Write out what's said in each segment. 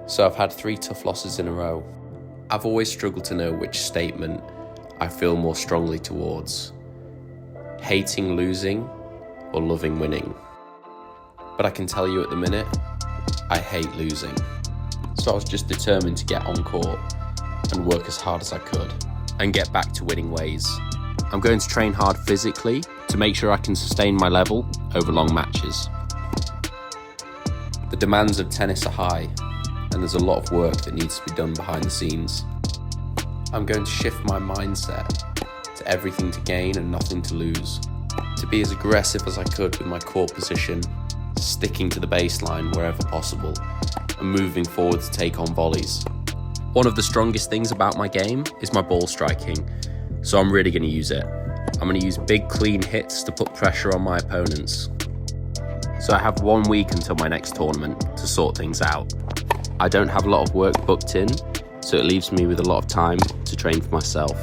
So I've had 3 tough losses in a row. I've always struggled to know which statement I feel more strongly towards. Hating losing or loving winning. But I can tell you at the minute, I hate losing. So I was just determined to get on court and work as hard as I could and get back to winning ways. I'm going to train hard physically to make sure I can sustain my level over long matches. The demands of tennis are high, and there's a lot of work that needs to be done behind the scenes. I'm going to shift my mindset to everything to gain and nothing to lose, to be as aggressive as I could with my court position, sticking to the baseline wherever possible, and moving forward to take on volleys. One of the strongest things about my game is my ball striking, so I'm really going to use it. I'm going to use big clean hits to put pressure on my opponents. So I have 1 week until my next tournament to sort things out. I don't have a lot of work booked in, so it leaves me with a lot of time to train for myself.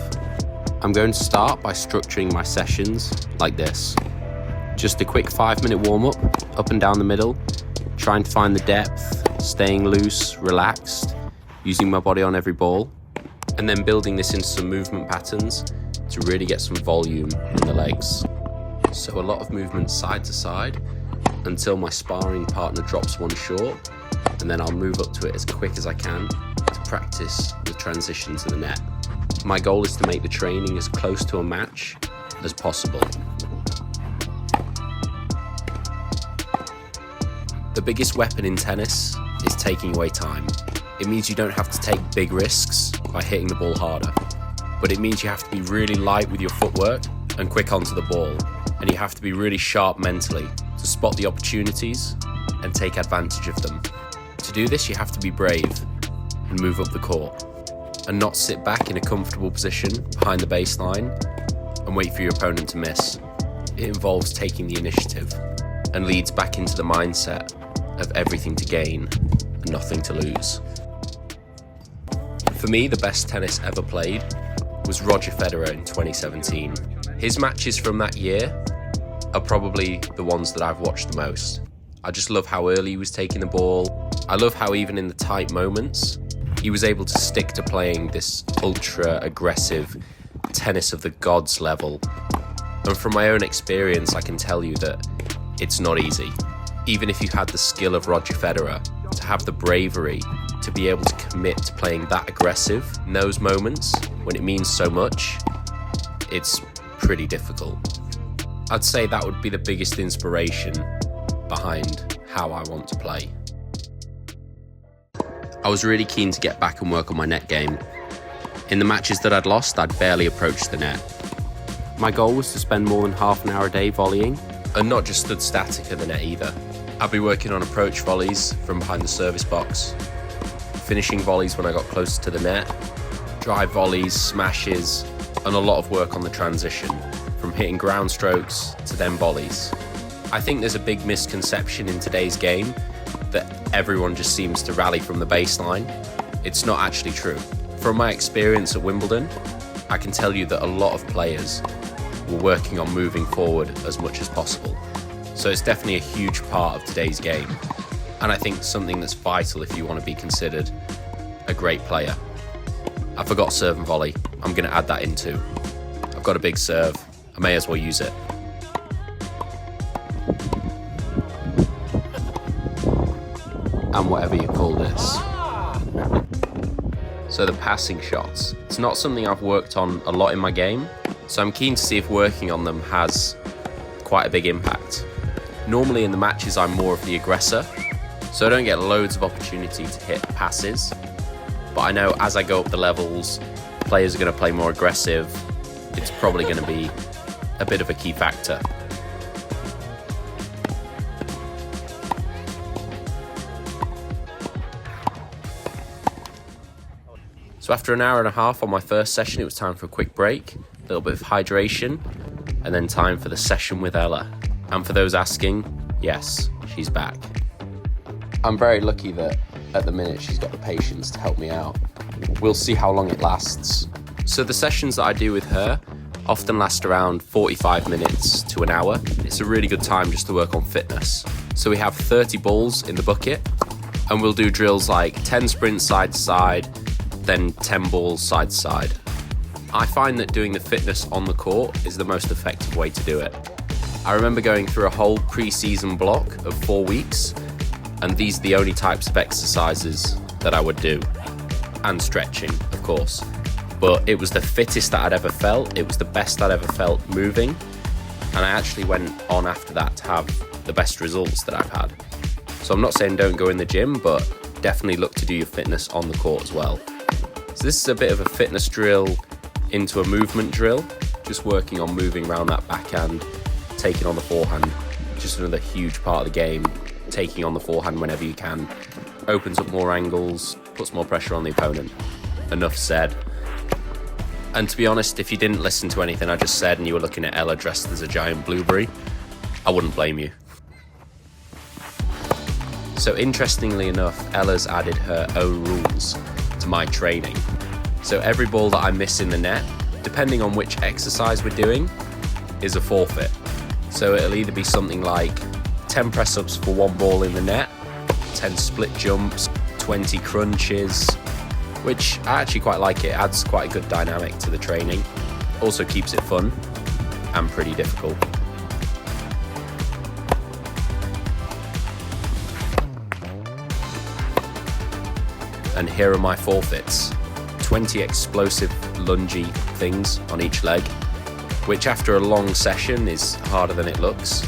I'm going to start by structuring my sessions like this. Just a quick 5-minute warm-up, up and down the middle, trying to find the depth, staying loose, relaxed, using my body on every ball, and then building this into some movement patterns to really get some volume in the legs. So a lot of movement side to side until my sparring partner drops one short, and then I'll move up to it as quick as I can to practice the transition to the net. My goal is to make the training as close to a match as possible. The biggest weapon in tennis is taking away time. It means you don't have to take big risks by hitting the ball harder, but it means you have to be really light with your footwork and quick onto the ball, and you have to be really sharp mentally to spot the opportunities and take advantage of them. To do this, you have to be brave and move up the court, and not sit back in a comfortable position behind the baseline and wait for your opponent to miss. It involves taking the initiative and leads back into the mindset of everything to gain and nothing to lose. For me, the best tennis ever played was Roger Federer in 2017. His matches from that year are probably the ones that I've watched the most. I just love how early he was taking the ball. I love how even in the tight moments, he was able to stick to playing this ultra aggressive tennis of the gods level. And from my own experience, I can tell you that it's not easy. Even if you had the skill of Roger Federer, to have the bravery to be able to commit to playing that aggressive in those moments when it means so much, it's pretty difficult. I'd say that would be the biggest inspiration behind how I want to play. I was really keen to get back and work on my net game. In the matches that I'd lost, I'd barely approached the net. My goal was to spend more than half an hour a day volleying, and not just stood static at the net either. I'd be working on approach volleys from behind the service box, finishing volleys when I got closer to the net, drive volleys, smashes, and a lot of work on the transition, from hitting ground strokes to then volleys. I think there's a big misconception in today's game that everyone just seems to rally from the baseline. It's not actually true. From my experience at Wimbledon, I can tell you that a lot of players were working on moving forward as much as possible. So it's definitely a huge part of today's game, and I think something that's vital if you want to be considered a great player. I forgot serve and volley. I'm going to add that in too. I've got a big serve. I may as well use it. And whatever you call this. So the passing shots. It's not something I've worked on a lot in my game, so I'm keen to see if working on them has quite a big impact. Normally in the matches I'm more of the aggressor, so I don't get loads of opportunity to hit passes, but I know as I go up the levels, players are going to play more aggressive. It's probably going to be a bit of a key factor. So after an hour and a half on my first session, it was time for a quick break, a little bit of hydration, and then time for the session with Ella. And for those asking, yes, she's back. I'm very lucky that at the minute she's got the patience to help me out. We'll see how long it lasts. So the sessions that I do with her often last around 45 minutes to an hour. It's a really good time just to work on fitness. So we have 30 balls in the bucket, And we'll do drills like 10 sprints side to side, then 10 balls side to side. I find that doing the fitness on the court is the most effective way to do it. I remember going through a whole pre-season block of 4 weeks, and these are the only types of exercises that I would do. And stretching, of course. But it was the fittest that I'd ever felt. It was the best I'd ever felt moving. And I actually went on after that to have the best results that I've had. So I'm not saying don't go in the gym, but definitely look to do your fitness on the court as well. So this is a bit of a fitness drill into a movement drill, just working on moving around that backhand, taking on the forehand, just another huge part of the game. Taking on the forehand whenever you can, opens up more angles, puts more pressure on the opponent. Enough said. And to be honest, if you didn't listen to anything I just said and you were looking at Ella dressed as a giant blueberry, I wouldn't blame you. So interestingly enough, Ella's added her own rules to my training. So every ball that I miss in the net, depending on which exercise we're doing, is a forfeit. So it'll either be something like 10 press-ups for one ball in the net, 10 split jumps, 20 crunches, which I actually quite like. It adds quite a good dynamic to the training. Also keeps it fun and pretty difficult. And here are my forfeits. 20 explosive lungy things on each leg, which after a long session is harder than it looks.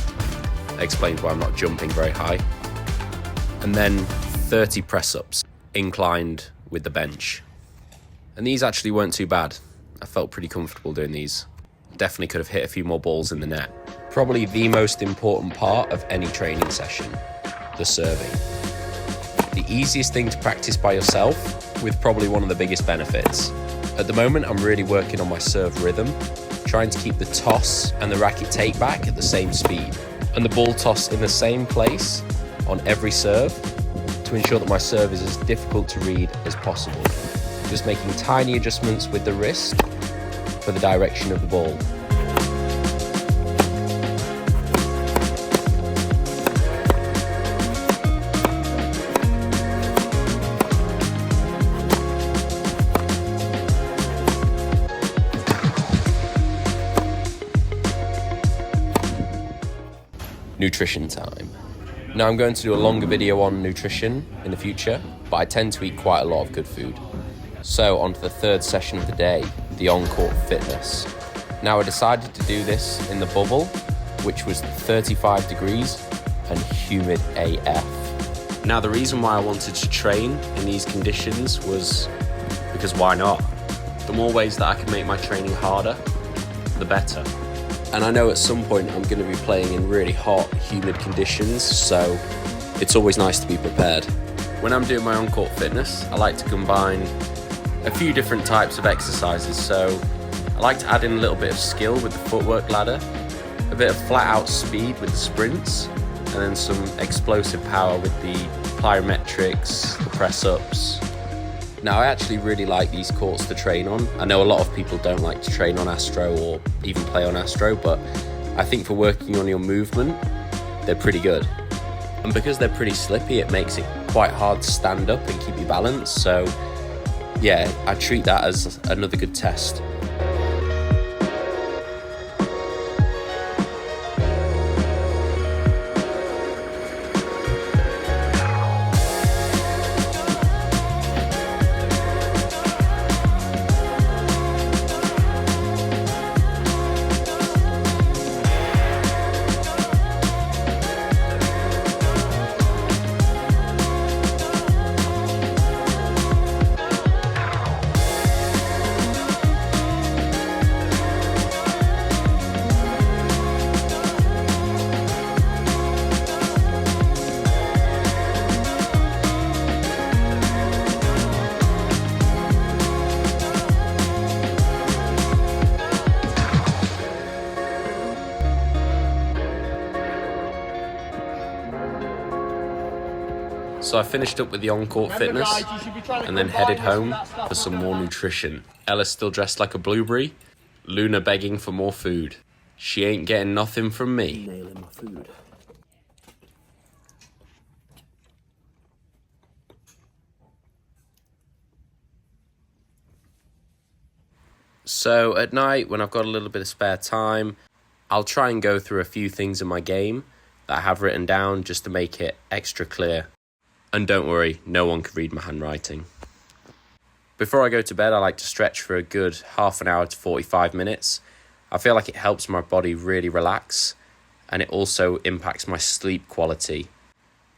That explains why I'm not jumping very high. And then 30 press-ups, inclined with the bench. And these actually weren't too bad. I felt pretty comfortable doing these. Definitely could have hit a few more balls in the net. Probably the most important part of any training session, the serving. The easiest thing to practice by yourself, with probably one of the biggest benefits. At the moment, I'm really working on my serve rhythm, trying to keep the toss and the racket take back at the same speed, and the ball toss in the same place on every serve to ensure that my serve is as difficult to read as possible. Just making tiny adjustments with the wrist for the direction of the ball. Nutrition time. Now I'm going to do a longer video on nutrition in the future, but I tend to eat quite a lot of good food. So on to the third session of the day, the on-court fitness. Now I decided to do this in the bubble, which was 35 degrees and humid AF. Now the reason why I wanted to train in these conditions was because why not? The more ways that I can make my training harder, the better. And I know at some point I'm going to be playing in really hot, humid conditions, so it's always nice to be prepared. When I'm doing my on-court fitness, I like to combine a few different types of exercises. So I like to add in a little bit of skill with the footwork ladder, a bit of flat-out speed with the sprints, and then some explosive power with the plyometrics, the press-ups. Now, I actually really like these courts to train on. I know a lot of people don't like to train on Astro or even play on Astro, but I think for working on your movement, they're pretty good. And because they're pretty slippy, it makes it quite hard to stand up and keep your balance. So yeah, I treat that as another good test. So I finished up with the on-court fitness and then headed home for some more nutrition. Ella's still dressed like a blueberry. Luna begging for more food. She ain't getting nothing from me. Nailing my food. So at night, when I've got a little bit of spare time, I'll try and go through a few things in my game that I have written down just to make it extra clear. And don't worry, no one can read my handwriting. Before I go to bed, I like to stretch for a good half an hour to 45 minutes. I feel like it helps my body really relax, and it also impacts my sleep quality.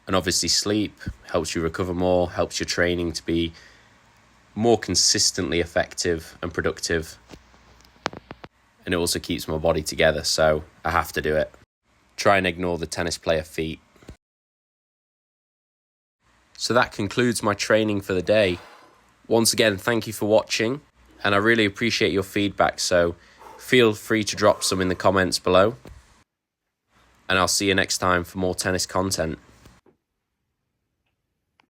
And obviously sleep helps you recover more, helps your training to be more consistently effective and productive. And it also keeps my body together, so I have to do it. Try and ignore the tennis player feet. So that concludes my training for the day. Once again, thank you for watching, and I really appreciate your feedback, so feel free to drop some in the comments below. And I'll see you next time for more tennis content.